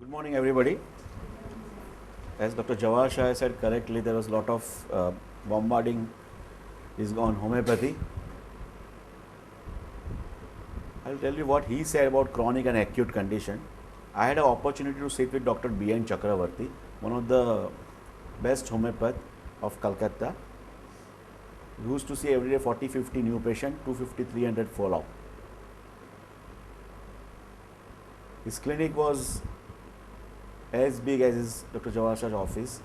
Good morning, everybody. As Dr. Jawahar Shah said correctly, there was a lot of bombarding is on homeopathy. I'll tell you what he said about chronic and acute condition. I had an opportunity to sit with Dr. B.N. Chakravarti, one of the best homeopath of Calcutta. He used to see every day 40-50 new patient, 250-300 follow-up. His clinic was as big as his Dr. Jawahar Shah's office.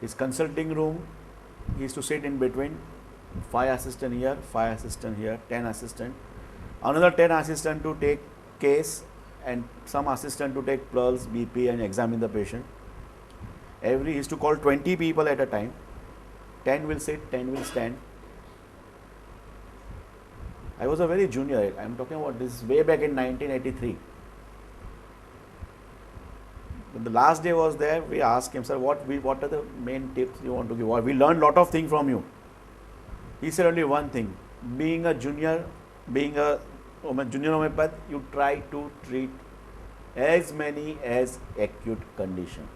His consulting room, he used to sit in between 5 assistant here, 5 assistant here, 10 assistant. Another 10 assistant to take case and some assistant to take pulse, BP and examine the patient. He used to call 20 people at a time. 10 will sit, 10 will stand. I was a very junior. I am talking about this way back in 1983. When the last day was there, we asked him, sir, what are the main tips you want to give? We learned a lot of things from you. He said only one thing: being a junior homeopath, you try to treat as many as acute condition.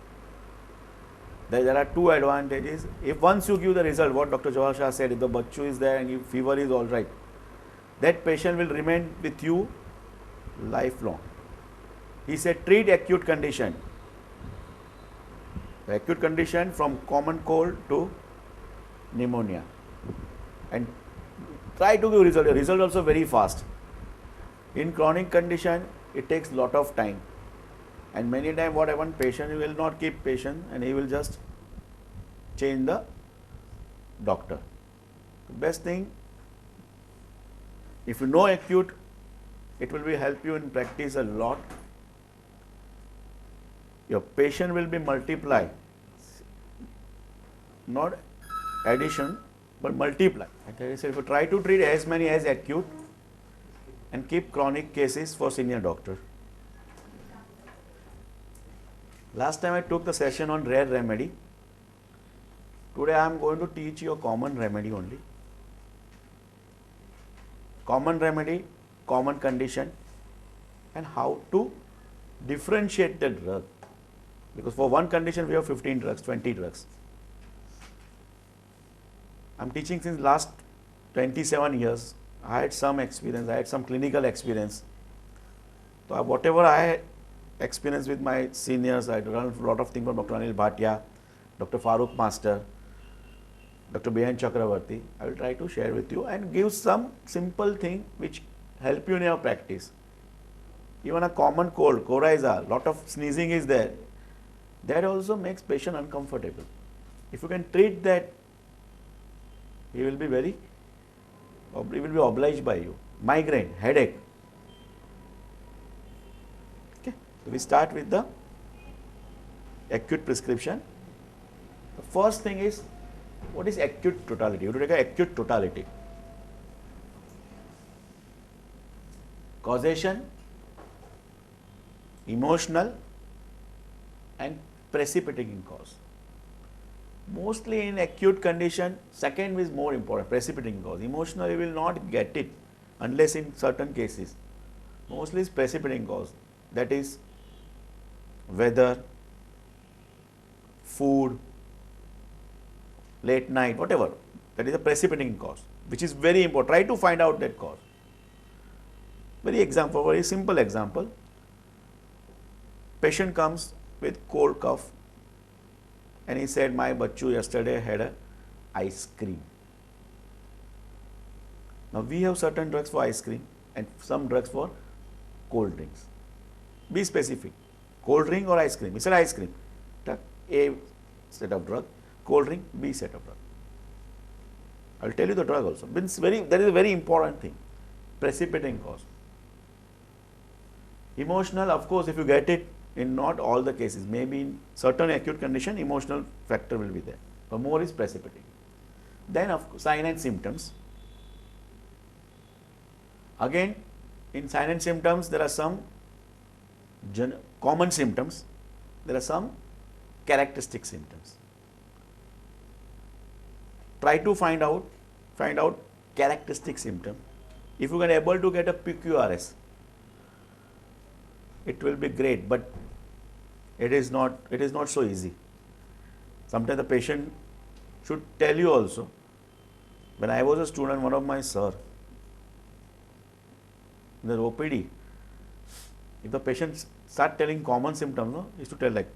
There are two advantages. If once you give the result, what Dr. Jawahar Shah said, if the bachu is there and if fever is all right, that patient will remain with you lifelong. He said treat acute condition. The acute condition from common cold to pneumonia, and try to give result. The result also very fast. In chronic condition, it takes lot of time, and many times what happens, patient will not keep patient and he will just change the doctor. The best thing, if you know acute, it will help you in practice a lot. Your patient will be multiplied, not addition, but multiply. If you try to treat as many as acute and keep chronic cases for senior doctor. Last time I took the session on rare remedy. Today I am going to teach you a common remedy only. Common remedy, common condition, and how to differentiate the drug. Because for one condition we have 15 drugs, 20 drugs. I am teaching since last 27 years. I had some experience, I had some clinical experience. So whatever I experienced with my seniors, I learned a lot of things from Dr. Anil Bhatia, Dr. Farooq Master, Dr. B.N. Chakravarti. I will try to share with you and give some simple thing which help you in your practice. Even a common cold, coryza, lot of sneezing is there. That also makes patient uncomfortable. If you can treat that, he will be obliged by you. Migraine, headache. Okay. So we start with the acute prescription. The first thing is, what is acute totality? You have to take an acute totality. Causation, emotional, and precipitating cause. Mostly in acute condition, second is more important, precipitating cause. Emotional, you will not get it unless in certain cases. Mostly is precipitating cause. That is weather, food, late night, whatever. That is a precipitating cause, which is very important. Try to find out that cause. Very simple example. Patient comes with cold cough and he said, my bachu yesterday had a ice cream. Now we have certain drugs for ice cream and some drugs for cold drinks. Be specific. Cold drink or ice cream? He said ice cream. A set of drug, cold drink, B set of drug. I will tell you the drug also. That is a very important thing. Precipitating cause. Emotional, of course, if you get it, in not all the cases, maybe in certain acute condition, emotional factor will be there, but more is precipitating. Then of course, sign and symptoms. Again, in sign and symptoms, there are some common symptoms, there are some characteristic symptoms. Try to find out characteristic symptom. If you can able to get a PQRS, it will be great, but it is not so easy. Sometimes the patient should tell you also. When I was a student, one of my sir, in the OPD, if the patient start telling common symptoms, no, he used to tell like,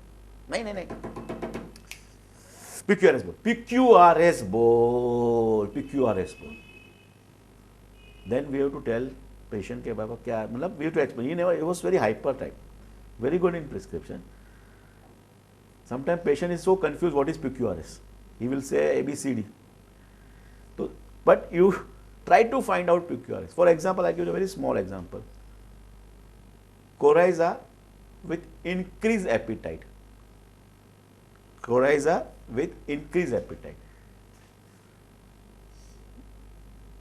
nahi, PQRS bol, PQRS bol, PQRS bol. Then we have to tell patient ke baba kya, matlab we have to explain. He was very hyper type, very good in prescription. Sometimes patient is so confused what is PQRS. He will say ABCD. So, but you try to find out PQRS. For example, I give you a very small example. Coryza with increased appetite. Coryza with increased appetite.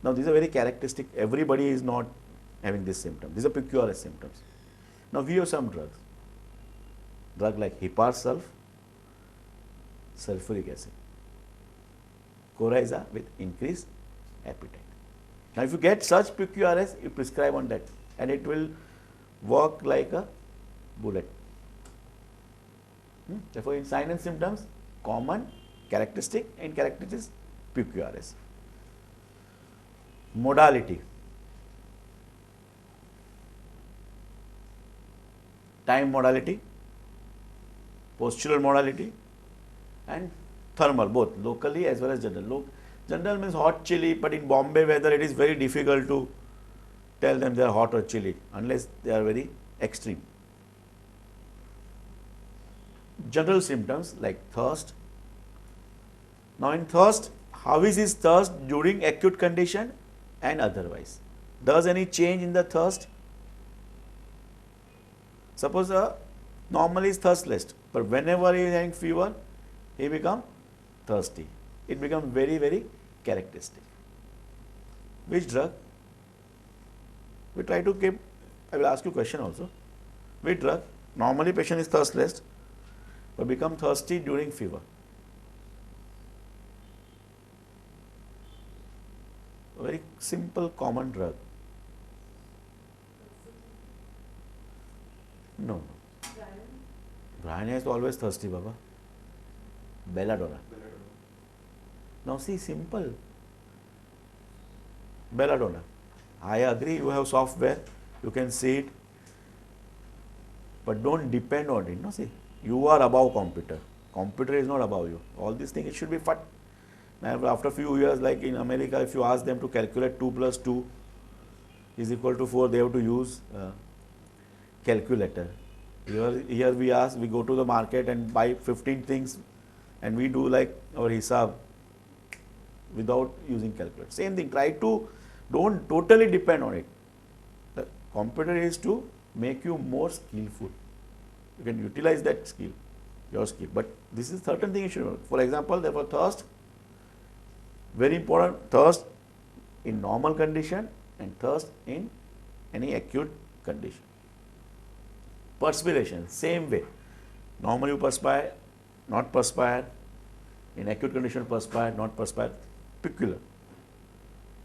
Now, these are very characteristic. Everybody is not having this symptom. These are PQRS symptoms. Now, we have some drugs. Drug like Heparsulf, sulfuric acid. Coryza with increased appetite. Now, if you get such PQRS, you prescribe on that, and it will work like a bullet. Therefore, in sign and symptoms, common, characteristic, and characteristics, PQRS. Modality. Time modality, postural modality, and thermal, both locally as well as general. General means hot, chilly, but in Bombay weather it is very difficult to tell them they are hot or chilly unless they are very extreme. General symptoms like thirst. Now in thirst, how is his thirst during acute condition and otherwise? Does any change in the thirst? Suppose normally is thirstless, but whenever he is having fever, he becomes thirsty. It becomes very, very characteristic. Which drug? We try to keep, I will ask you a question also. Which drug? Normally patient is thirstless, but become thirsty during fever. A very simple common drug. No. Brian is always thirsty, Baba. Belladonna. Now see, simple. Belladonna. I agree, you have software, you can see it, but don't depend on it. No, see, you are above computer. Computer is not above you. All these things, it should be fun. Now, after a few years, like in America, if you ask them to calculate 2 plus 2 is equal to 4, they have to use calculator. Here we ask, we go to the market and buy 15 things, and we do like our hisab without using calculator. Same thing, try to, don't totally depend on it. The computer is to make you more skillful. You can utilize that skill, your skill. But this is certain thing you should know. For example, therefore thirst, very important, thirst in normal condition and thirst in any acute condition. Perspiration, same way. Normally you perspire, not perspire. In acute condition, perspire, not perspire. Peculiar.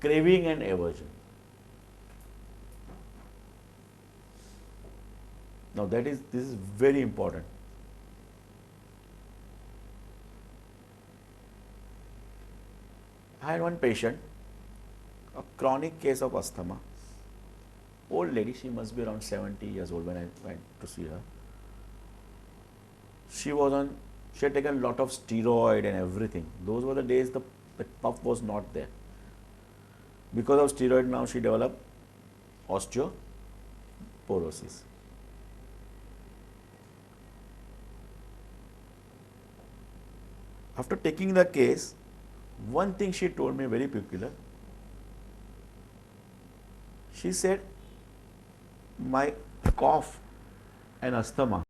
Craving and aversion. Now this is very important. I had one patient, a chronic case of asthma. Old lady, she must be around 70 years old when I went to see her. She had taken a lot of steroid and everything. Those were the days the puff was not there. Because of steroid, now she developed osteoporosis. After taking the case, one thing she told me very peculiar. She said, my cough and asthma